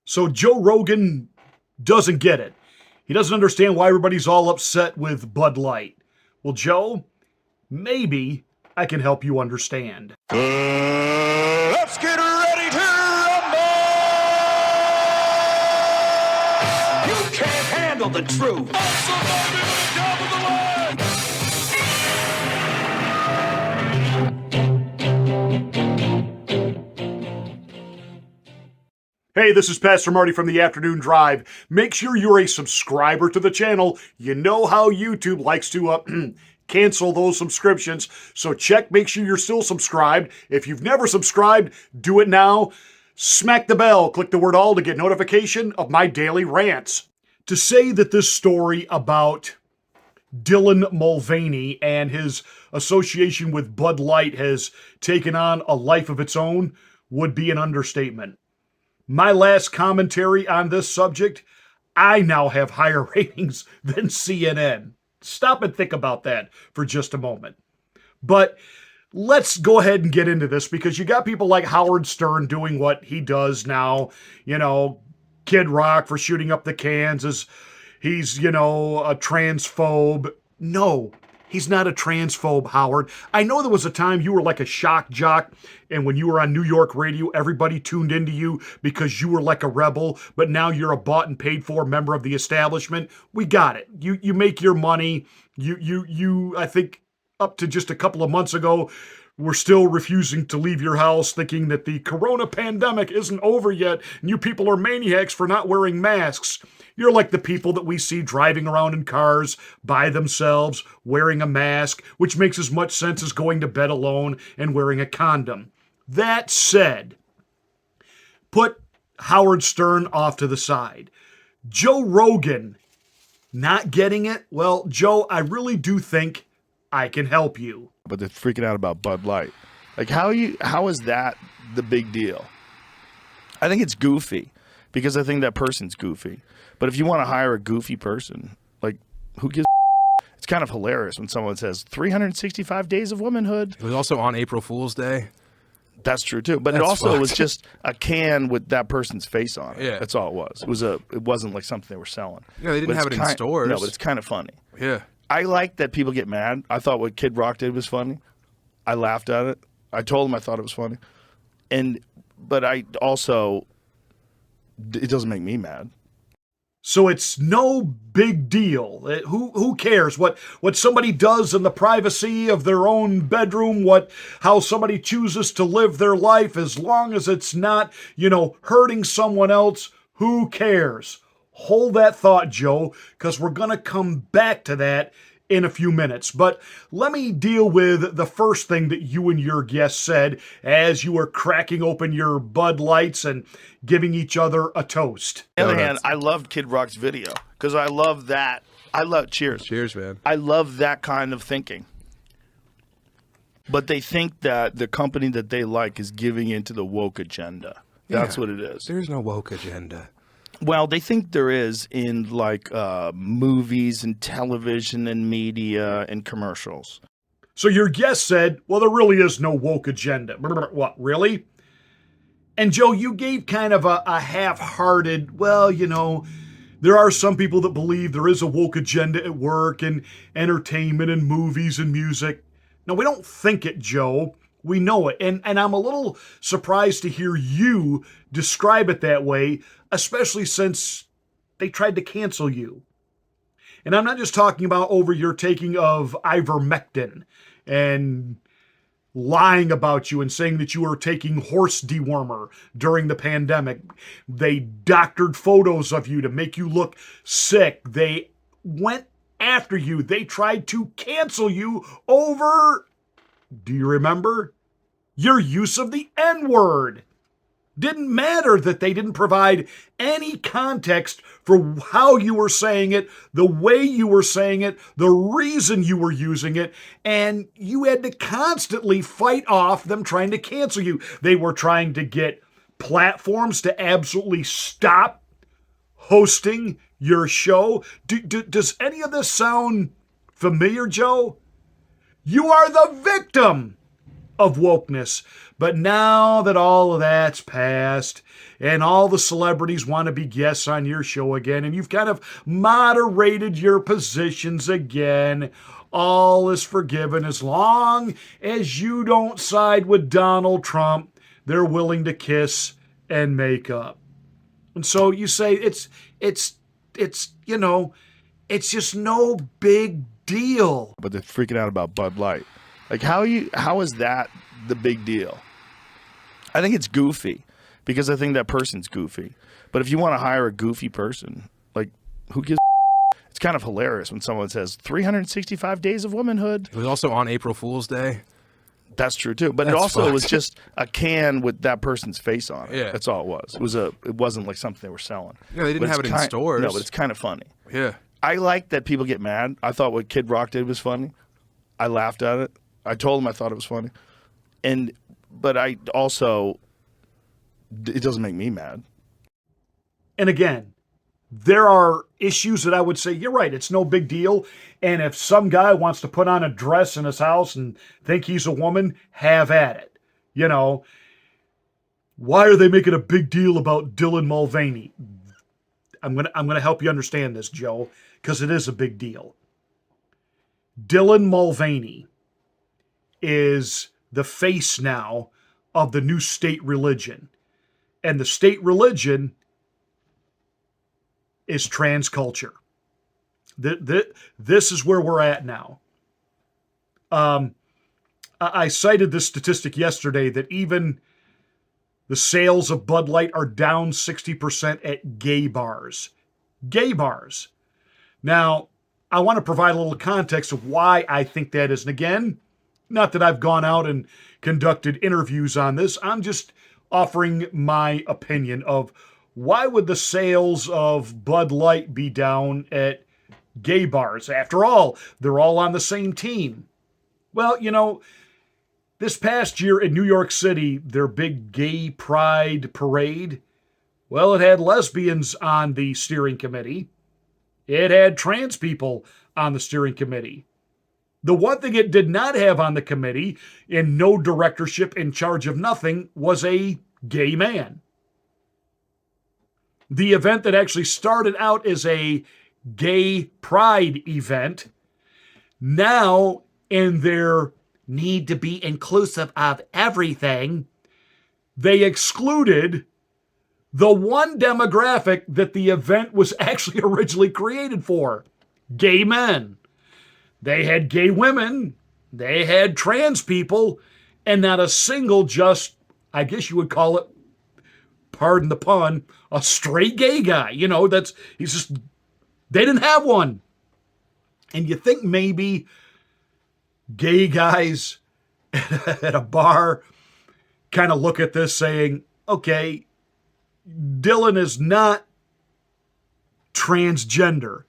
So Joe Rogan doesn't get it. He doesn't understand why everybody's all upset with Bud Light. Well, Joe, maybe I can help you understand. Let's get ready to rumble! You can't handle the truth. Hey, this is Pastor Marty from the Afternoon Drive. Make sure you're a subscriber to the channel. You know how YouTube likes to cancel those subscriptions. So make sure you're still subscribed. If you've never subscribed, do it now. Smack the bell, click the word all to get notification of my daily rants. To say that this story about Dylan Mulvaney and his association with Bud Light has taken on a life of its own would be an understatement. My last commentary on this subject, I now have higher ratings than CNN. Stop and think about that for just a moment. But let's go ahead and get into this because you got people like Howard Stern doing what he does now. You know, Kid Rock for shooting up the cans as he's, a transphobe. No, he's not a transphobe, Howard. I know there was a time you were like a shock jock, and when you were on New York radio, everybody tuned into you because you were like a rebel, but now you're a bought and paid for member of the establishment. We got it. You make your money. You I think up to just a couple of months ago, were still refusing to leave your house thinking that the corona pandemic isn't over yet and you people are maniacs for not wearing masks. You're like the people that we see driving around in cars by themselves, wearing a mask, which makes as much sense as going to bed alone and wearing a condom. That said, put Howard Stern off to the side. Joe Rogan not getting it? Well, Joe, I really do think I can help you. But they're freaking out about Bud Light. Like, how is that the big deal? I think it's goofy because I think that person's goofy. But if you want to hire a goofy person, like, who gives It's kind of hilarious when someone says 365 days of womanhood. It was also on April Fool's Day. That's true too. But it also was just a can with that person's face on it. Yeah. That's all it was. It wasn't like something they were selling. Yeah, they didn't have it in stores. No, but it's kind of funny. Yeah. I like that people get mad. I thought what Kid Rock did was funny. I laughed at it. I told him I thought it was funny. But I also, it doesn't make me mad. So it's no big deal. Who cares what somebody does in the privacy of their own bedroom, how somebody chooses to live their life, as long as it's not, hurting someone else. Who cares? Hold that thought, Joe, because we're going to come back to that in a few minutes. But let me deal with the first thing that you and your guest said as you were cracking open your Bud Lights and giving each other a toast. On the other hand, I loved Kid Rock's video because I love that. Cheers. Cheers, man. I love that kind of thinking. But they think that the company that they like is giving into the woke agenda. That's what it is. There's no woke agenda. Well, they think there is in like movies and television and media and commercials. So your guest said, well, there really is no woke agenda. What, really? And Joe, you gave kind of a half-hearted, there are some people that believe there is a woke agenda at work and entertainment and movies and music. No, we don't think it, Joe. We know it. And I'm a little surprised to hear you describe it that way, especially since they tried to cancel you. And I'm not just talking about over your taking of ivermectin and lying about you and saying that you were taking horse dewormer during the pandemic. They doctored photos of you to make you look sick. They went after you. They tried to cancel you over, do you remember? Your use of the N-word. Didn't matter that they didn't provide any context for how you were saying it, the way you were saying it, the reason you were using it, and you had to constantly fight off them trying to cancel you. They were trying to get platforms to absolutely stop hosting your show. Does any of this sound familiar, Joe? You are the victim of wokeness. But now that all of that's passed and all the celebrities want to be guests on your show again, and you've kind of moderated your positions again, all is forgiven as long as you don't side with Donald Trump. They're willing to kiss and make up. And so you say it's just no big deal. But they're freaking out about Bud Light. Like how is that the big deal? I think it's goofy because I think that person's goofy. But if you want to hire a goofy person, like who gives it's kind of hilarious when someone says 365 days of womanhood. It was also on April Fool's Day. That's true too. But That's it fucked. was just a can with that person's face on it. Yeah. That's all it was. It wasn't like something they were selling. Yeah, they didn't But have it's it in stores. No, but it's kind of funny. Yeah. I like that people get mad. I thought what Kid Rock did was funny. I laughed at it. I told him I thought it was funny. But I also, it doesn't make me mad. And again, there are issues that I would say, you're right, it's no big deal. And if some guy wants to put on a dress in his house and think he's a woman, have at it. You know, why are they making a big deal about Dylan Mulvaney? I'm gonna help you understand this, Joe, because it is a big deal. Dylan Mulvaney is the face now of the new state religion. And the state religion is trans culture. This is where we're at now. I cited this statistic yesterday that even the sales of Bud Light are down 60% at gay bars. Gay bars. Now, I want to provide a little context of why I think that is. And again, not that I've gone out and conducted interviews on this. I'm just offering my opinion of why would the sales of Bud Light be down at gay bars? After all, they're all on the same team. Well, you know, this past year in New York City, their big gay pride parade, well, it had lesbians on the steering committee. It had trans people on the steering committee. The one thing it did not have on the committee, in no directorship, in charge of nothing, was a gay man. The event that actually started out as a gay pride event, now in their need to be inclusive of everything, they excluded the one demographic that the event was actually originally created for: gay men. They had gay women, they had trans people, and not a single just, I guess you would call it, pardon the pun, a straight gay guy. You know, they didn't have one. And you think maybe gay guys at a bar kind of look at this saying, okay, Dylan is not transgender.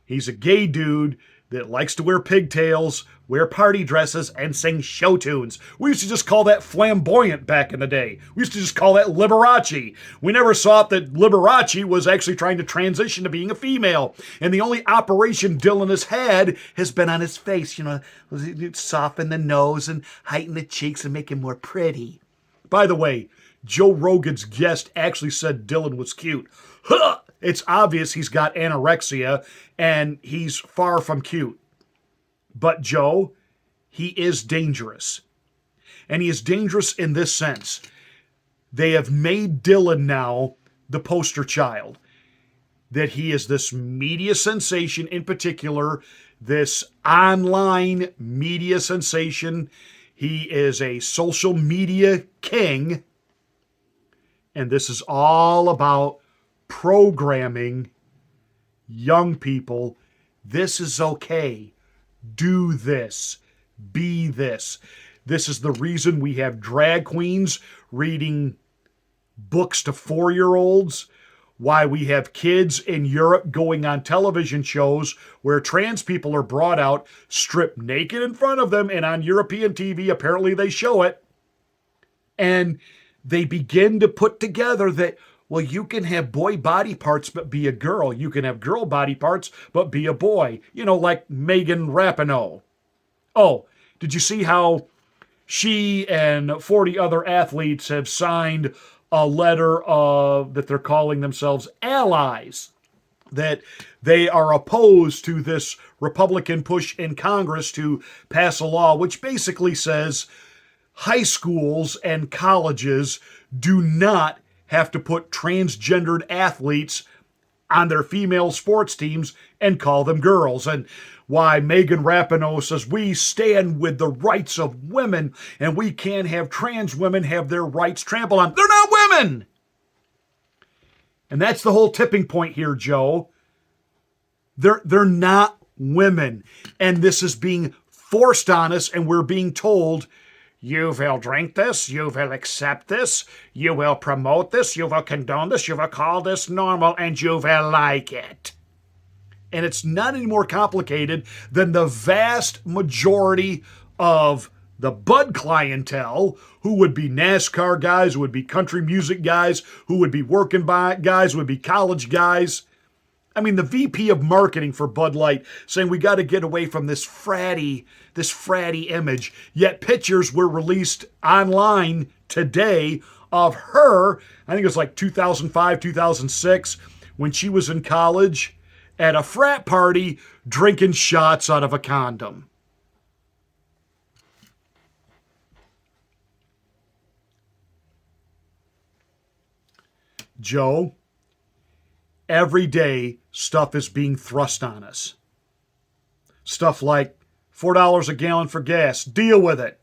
He's a gay dude that likes to wear pigtails, wear party dresses, and sing show tunes. We used to just call that flamboyant back in the day. We used to just call that Liberace. We never saw that Liberace was actually trying to transition to being a female. And the only operation Dylan has had has been on his face, you know, soften the nose and heighten the cheeks and make him more pretty. By the way, Joe Rogan's guest actually said Dylan was cute. Huh! It's obvious he's got anorexia and he's far from cute. But Joe, he is dangerous. And he is dangerous in this sense. They have made Dylan now the poster child. That he is this media sensation, in particular, this online media sensation. He is a social media king. And this is all about programming young people. This is okay. Do this. Be this. This is the reason we have drag queens reading books to 4-year-olds. Why we have kids in Europe going on television shows where trans people are brought out, stripped naked in front of them, and on European TV, apparently they show it. And they begin to put together that, well, you can have boy body parts but be a girl. You can have girl body parts but be a boy. You know, like Megan Rapinoe. Oh, did you see how she and 40 other athletes have signed a letter that they're calling themselves allies, that they are opposed to this Republican push in Congress to pass a law which basically says high schools and colleges do not have to put transgendered athletes on their female sports teams and call them girls. And why Megan Rapinoe says we stand with the rights of women and we can't have trans women have their rights trampled on. They're not women! And that's the whole tipping point here, Joe. They're not women. And this is being forced on us, and we're being told, you will drink this, you will accept this, you will promote this, you will condone this, you will call this normal, and you will like it. And it's not any more complicated than the vast majority of the Bud clientele, who would be NASCAR guys, who would be country music guys, who would be working by guys, who would be college guys. I mean, the VP of marketing for Bud Light saying we got to get away from this fratty image. Yet pictures were released online today of her, I think it was like 2005, 2006, when she was in college at a frat party drinking shots out of a condom. Joe, every day stuff is being thrust on us. Stuff like $4 a gallon for gas. Deal with it.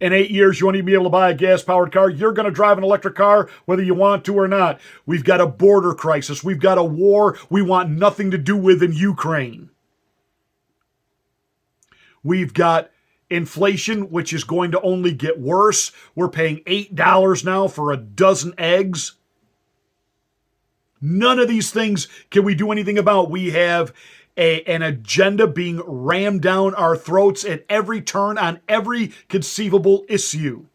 In 8 years, you won't even be able to buy a gas-powered car. You're going to drive an electric car whether you want to or not. We've got a border crisis. We've got a war we want nothing to do with in Ukraine. We've got inflation, which is going to only get worse. We're paying $8 now for a dozen eggs. None of these things can we do anything about. We have an agenda being rammed down our throats at every turn on every conceivable issue.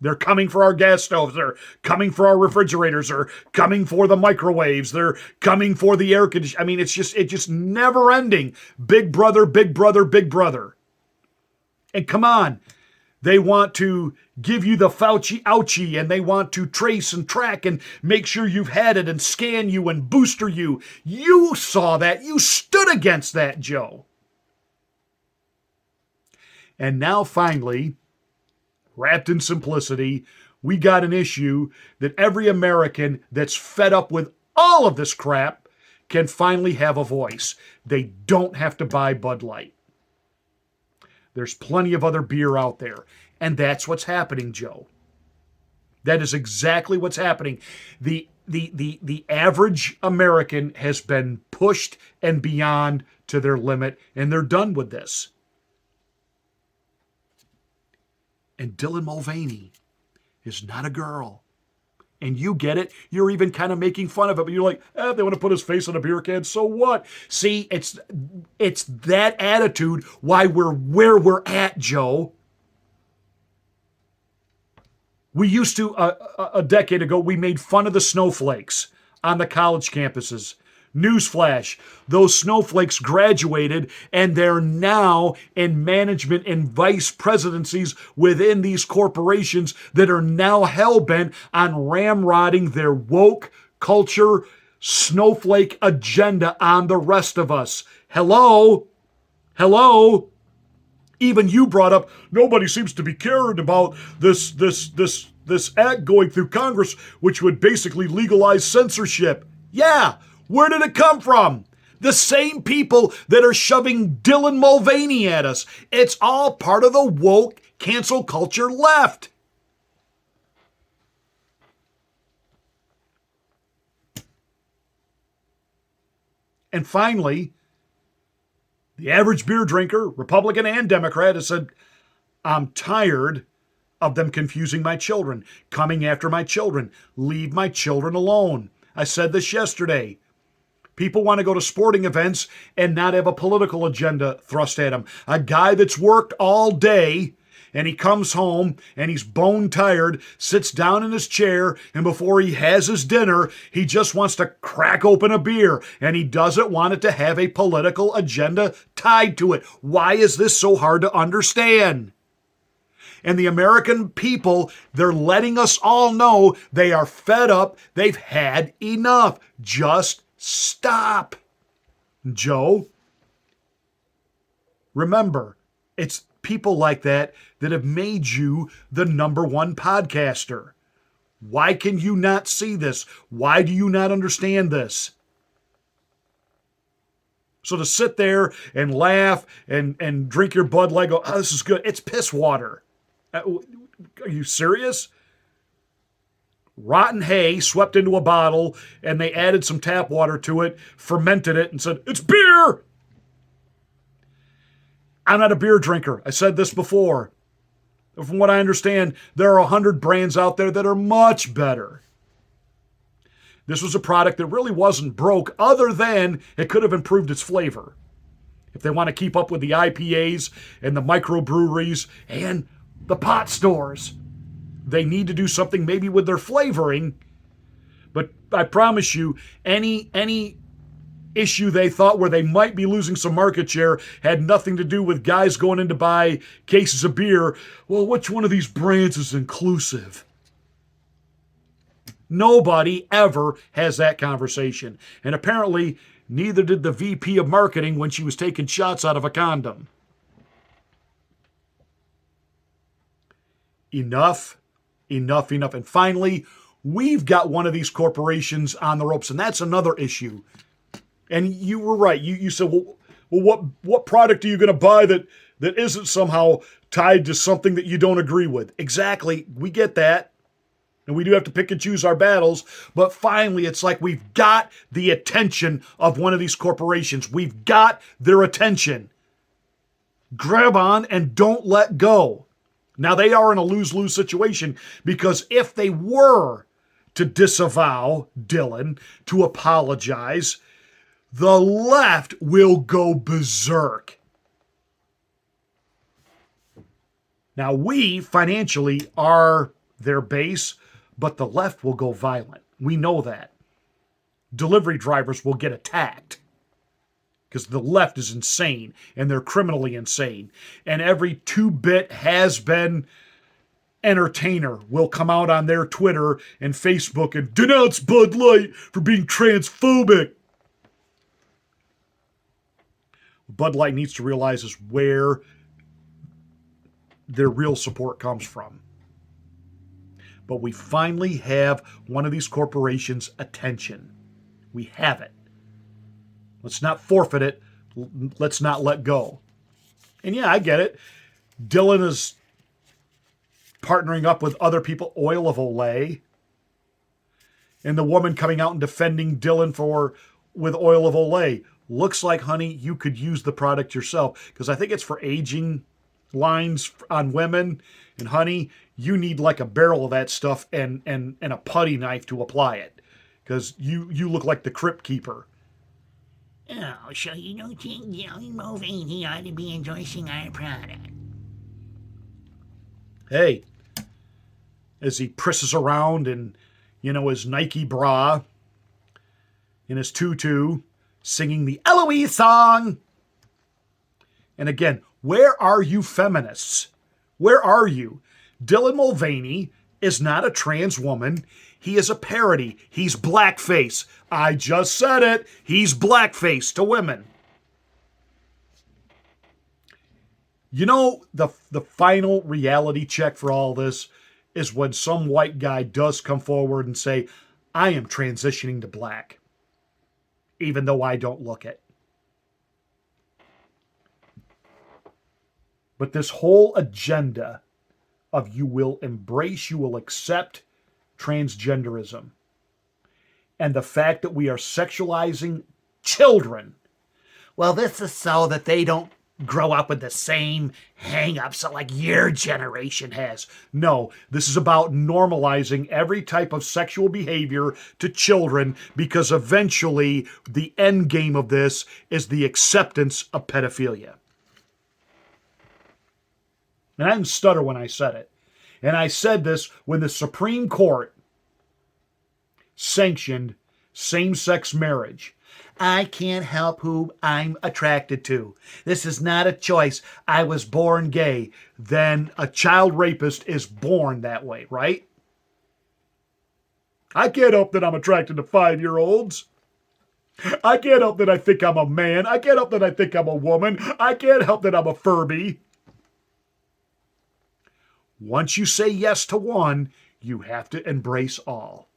They're coming for our gas stoves. They're coming for our refrigerators. They're coming for the microwaves. They're coming for the air conditioning. I mean, it's just never ending. Big brother, big brother, big brother. And come on. They want to give you the Fauci ouchie, and they want to trace and track and make sure you've had it and scan you and booster you. You saw that. You stood against that, Joe. And now finally, wrapped in simplicity, we got an issue that every American that's fed up with all of this crap can finally have a voice. They don't have to buy Bud Light. There's plenty of other beer out there. And that's what's happening, Joe. That is exactly what's happening. The average American has been pushed and beyond to their limit, and they're done with this. And Dylan Mulvaney is not a girl. And you get it. You're even kind of making fun of it, but you're like, they want to put his face on a beer can, so what? See, it's that attitude why we're where we're at, Joe. We used to, a decade ago, we made fun of the snowflakes on the college campuses. Newsflash, those snowflakes graduated and they're now in management and vice presidencies within these corporations that are now hell-bent on ramrodding their woke culture snowflake agenda on the rest of us. Hello? Even you brought up, nobody seems to be caring about this act going through Congress, which would basically legalize censorship. Yeah, where did it come from? The same people that are shoving Dylan Mulvaney at us. It's all part of the woke cancel culture left. And finally, the average beer drinker, Republican and Democrat, has said, I'm tired of them confusing my children, coming after my children. Leave my children alone. I said this yesterday. People want to go to sporting events and not have a political agenda thrust at them. A guy that's worked all day and he comes home and he's bone tired, sits down in his chair, and before he has his dinner, he just wants to crack open a beer, and he doesn't want it to have a political agenda tied to it. Why is this so hard to understand? And the American people, they're letting us all know they are fed up. They've had enough. Just stop. Joe, remember, it's people like that that have made you the #1 podcaster. Why can you not see this? Why do you not understand this? So to sit there and laugh and drink your Bud Light, go, oh, this is good. It's piss water. Are you serious? Rotten hay swept into a bottle, and they added some tap water to it, fermented it, and said, it's beer. I'm not a beer drinker. I said this before. From what I understand, there are 100 brands out there that are much better. This was a product that really wasn't broke, other than it could have improved its flavor. If they want to keep up with the IPAs and the microbreweries and the pot stores, they need to do something maybe with their flavoring. But I promise you, any issue they thought where they might be losing some market share had nothing to do with guys going in to buy cases of beer. Well, which one of these brands is inclusive? Nobody ever has that conversation. And apparently, neither did the VP of marketing when she was taking shots out of a condom. Enough. And finally, we've got one of these corporations on the ropes, and that's another issue. And you were right. You said, well, what product are you going to buy that isn't somehow tied to something that you don't agree with? Exactly. We get that. And we do have to pick and choose our battles. But finally, it's like we've got the attention of one of these corporations. We've got their attention. Grab on and don't let go. Now, they are in a lose-lose situation, because if they were to disavow Dylan, to apologize, the left will go berserk. Now, we financially are their base, but the left will go violent. We know that. Delivery drivers will get attacked because the left is insane, and they're criminally insane. And every two-bit has-been entertainer will come out on their Twitter and Facebook and denounce Bud Light for being transphobic. Bud Light needs to realize is where their real support comes from. But we finally have one of these corporations' attention. We have it. Let's not forfeit it. Let's not let go. And yeah, I get it. Dylan is partnering up with other people, Oil of Olay. And the woman coming out and defending Dylan with Oil of Olay. Looks like, honey, you could use the product yourself. Because I think it's for aging lines on women. And honey, you need like a barrel of that stuff and a putty knife to apply it. Because you look like the crypt keeper. Oh, so you don't think Dylan Mulvaney ought to be endorsing our product? Hey, as he prisses around in, his Nike bra, in his tutu, singing the Eloise song. And again, where are you feminists? Where are you? Dylan Mulvaney is not a trans woman. He is a parody. He's blackface. I just said it. He's blackface to women. The final reality check for all this is when some white guy does come forward and say, I am transitioning to black, even though I don't look it. But this whole agenda of you will embrace, you will accept transgenderism, and the fact that we are sexualizing children. Well, this is so that they don't grow up with the same hang-ups that like your generation has. No, this is about normalizing every type of sexual behavior to children, because eventually the end game of this is the acceptance of pedophilia. And I didn't stutter when I said it. And I said this when the Supreme Court sanctioned same-sex marriage. I can't help who I'm attracted to. This is not a choice. I was born gay. Then a child rapist is born that way, right? I can't help that I'm attracted to 5-year-olds. I can't help that I think I'm a man. I can't help that I think I'm a woman. I can't help that I'm a Furby. Once you say yes to one, you have to embrace all.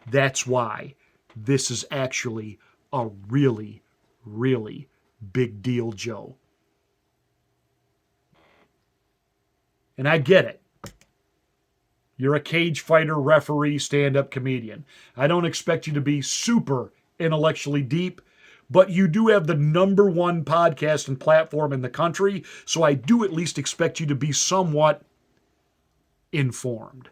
That's why this is actually a really, really big deal, Joe. And I get it. You're a cage fighter, referee, stand-up comedian. I don't expect you to be super intellectually deep, but you do have the #1 podcast and platform in the country, so I do at least expect you to be somewhat informed.